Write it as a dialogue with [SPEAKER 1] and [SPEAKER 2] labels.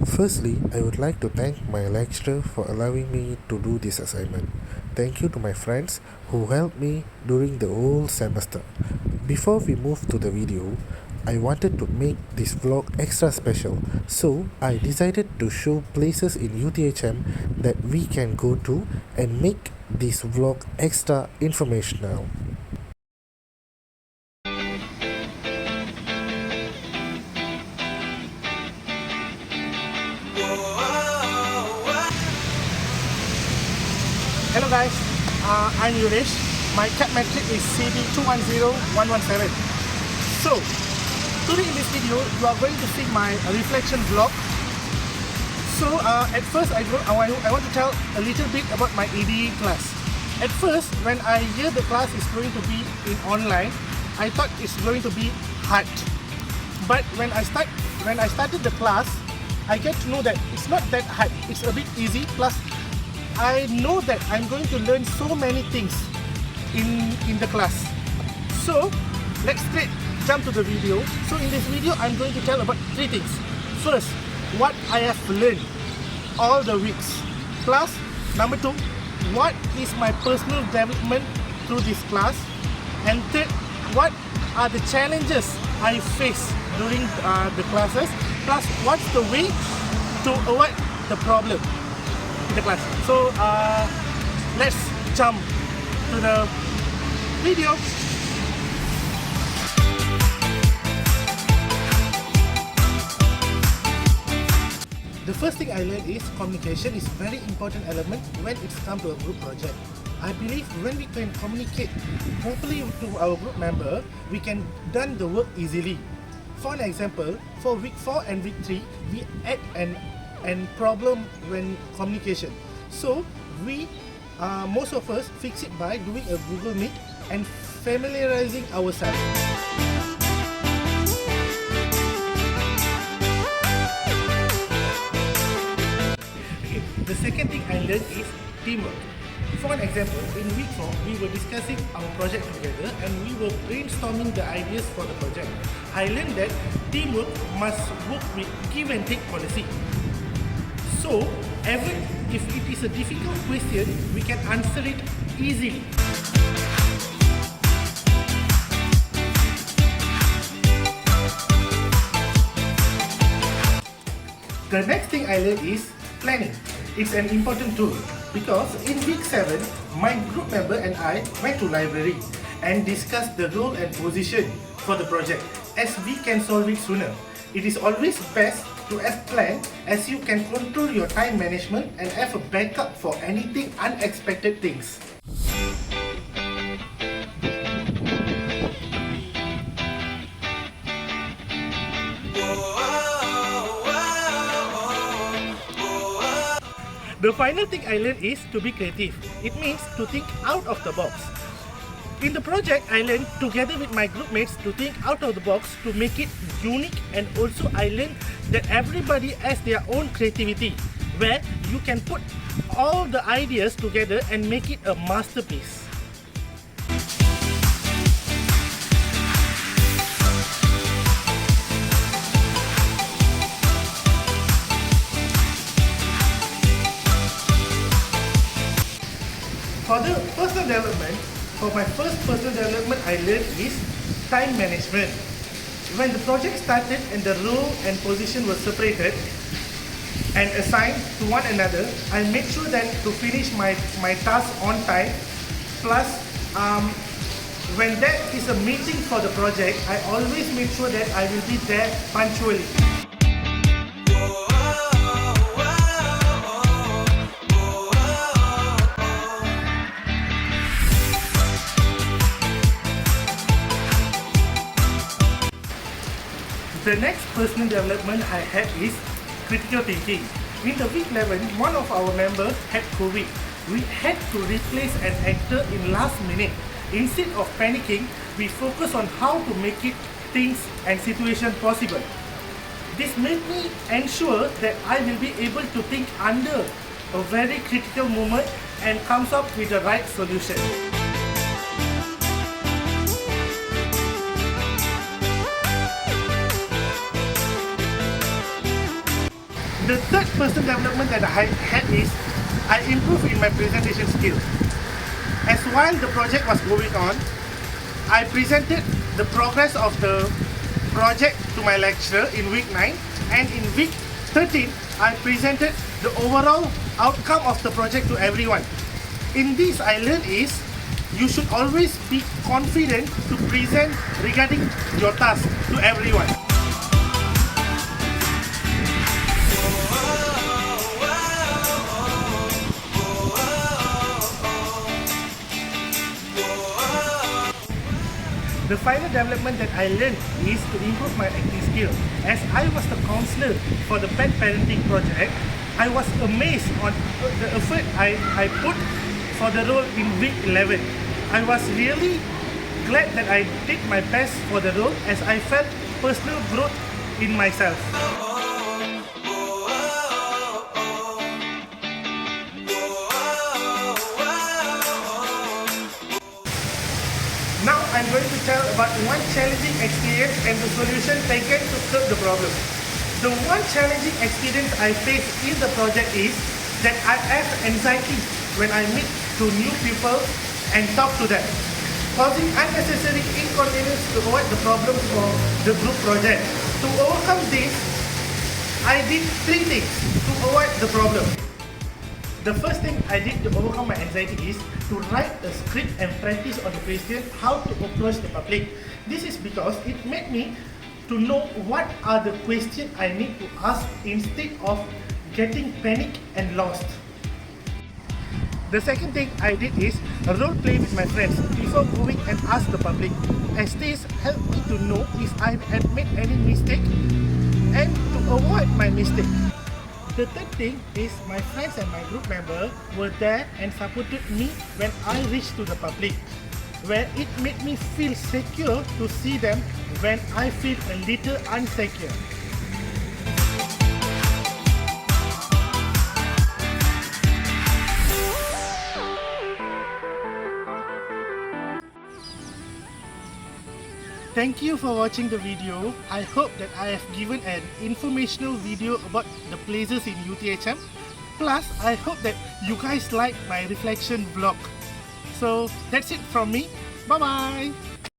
[SPEAKER 1] Firstly, I would like to thank my lecturer for allowing me to do this assignment. Thank you to my friends who helped me during the whole semester. Before we move to the video, I wanted to make this vlog extra special, so I decided to show places in UTHM that we can go to and make this vlog extra informational.
[SPEAKER 2] Hello guys, I'm Yureash. My cat metric is CB210117. So, today in this video, you are going to see my reflection vlog. So, at first I want to tell a little bit about my ADE class. At first, when I hear the class is going to be in online, I thought it's going to be hard. But when I started the class, I get to know that it's not that hard. It's a bit easy. Plus, I know that I'm going to learn so many things in the class. So let's straight jump to the video. So in this video, I'm going to tell about 3 things. First, what I have learned all the weeks. Plus, number 2, what is my personal development through this class. And third, what are the challenges I face during the classes. Plus, what's the way to avoid the problem in the class. So let's jump to the video. The first thing I learned is communication is very important element when it's come to a group project. I believe when we can communicate properly to our group member, we can done the work easily. For an example, for week 4 and week 3, we had an problem when communication. So we most of us fix it by doing a Google Meet and familiarizing ourselves. Okay, the second thing I learned is teamwork. For an example, in week 4, we were discussing our project together and we were brainstorming the ideas for the project. I learned that teamwork must work with give and take policy. So, even if it is a difficult question, we can answer it easily. The next thing I learned is planning. It's an important tool because in week 7, my group member and I went to library and discussed the role and position for the project as we can solve it sooner. It is always best to have plan as you can control your time management and have a backup for anything unexpected things. The final thing I learned is to be creative. It means to think out of the box. In the project, I learned together with my group mates to think out of the box to make it unique, and also I learned that everybody has their own creativity where you can put all the ideas together and make it a masterpiece. For the personal development, for my first personal development I learned is time management. When the project started and the role and position were separated and assigned to one another, I made sure that to finish my task on time. Plus, when there is a meeting for the project, I always make sure that I will be there punctually. The next personal development I had is critical thinking. In the week 11, one of our members had COVID. We had to replace an actor in last minute. Instead of panicking, we focus on how to make it things and situation possible. This made me ensure that I will be able to think under a very critical moment and comes up with the right solution. The third personal development that I had is I improved in my presentation skill. As while the project was going on, I presented the progress of the project to my lecturer in week 9, and in week 13 I presented the overall outcome of the project to everyone. In this I learned is you should always be confident to present regarding your task to everyone. The final development that I learned is to improve my acting skill. As I was the counselor for the pet parenting project, I was amazed on the effort I put for the role in week 11. I was really glad that I did my best for the role as I felt personal growth in myself. Now I'm going to tell about one challenging experience and the solution taken to curb the problem. The one challenging experience I faced in the project is that I have anxiety when I meet to new people and talk to them, causing unnecessary inconvenience to avoid the problems for the group project. To overcome this, I did 3 things to avoid the problem. The first thing I did to overcome my anxiety is to write a script and practice on the question how to approach the public. This is because it made me to know what are the questions I need to ask instead of getting panicked and lost. The second thing I did is role play with my friends before going and ask the public, as this helped me to know if I had made any mistake and to avoid my mistake. The third thing is my friends and my group member were there and supported me when I reached to the public, where it made me feel secure to see them when I feel a little insecure. Thank you for watching the video. I hope that I have given an informational video about the places in UTHM. Plus, I hope that you guys like my reflection vlog. So that's it from me. Bye bye.